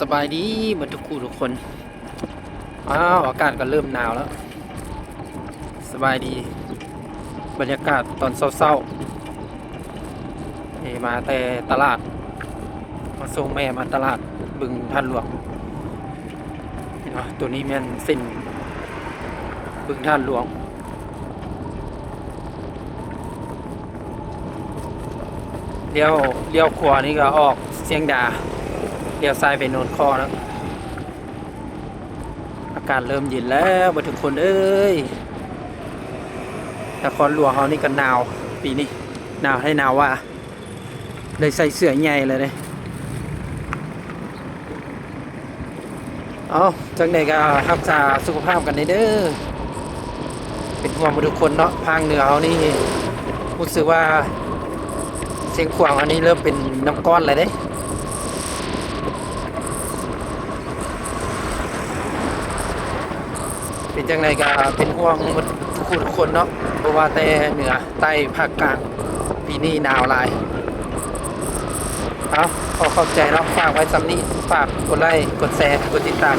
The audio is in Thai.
สบายดีเหมือนทุกคู่ทุกคนอากาศก็เริ่มหนาวแล้วสบายดีบรรยากาศตอนเศร้าๆมาแต่ตลาดมาส่งแม่มาตลาดบึงท่านหลวงเห็นไหมตัวนี้แม่นสิ้นบึงท่านหลวงเลี้ยวขวานี่ก็ออกเสียงดาเลี้ยวซ้ายไปโนนคอนะอากาศเริ่มเย็นแล้วมาทุกคนเอ้ยนครหลวงเขานี่ก็หนาวปีนี้หนาวให้หนาวว่าเลยใส่เสื้อใหญ่เลยเนี่ยเอาจังใดก็รักษาสุขภาพกันเด้อเป็นห่วงมาทุกคนเนาะภาคเหนือเขานี่รู้สึกว่าเสียงขวางอันนี้เริ่มเป็นน้ำก้อนเลยเด้เป็นจังไดก็เป็นห่วงทุกคนเนาะเพราะว่าแต่เหนือใต้ภาคกลางปีนี้หนาวหลายเอาขอเข้าใจแล้วฝากไว้ซ้ำนี้ฝากกดไลค์กดแชร์กดติดตาม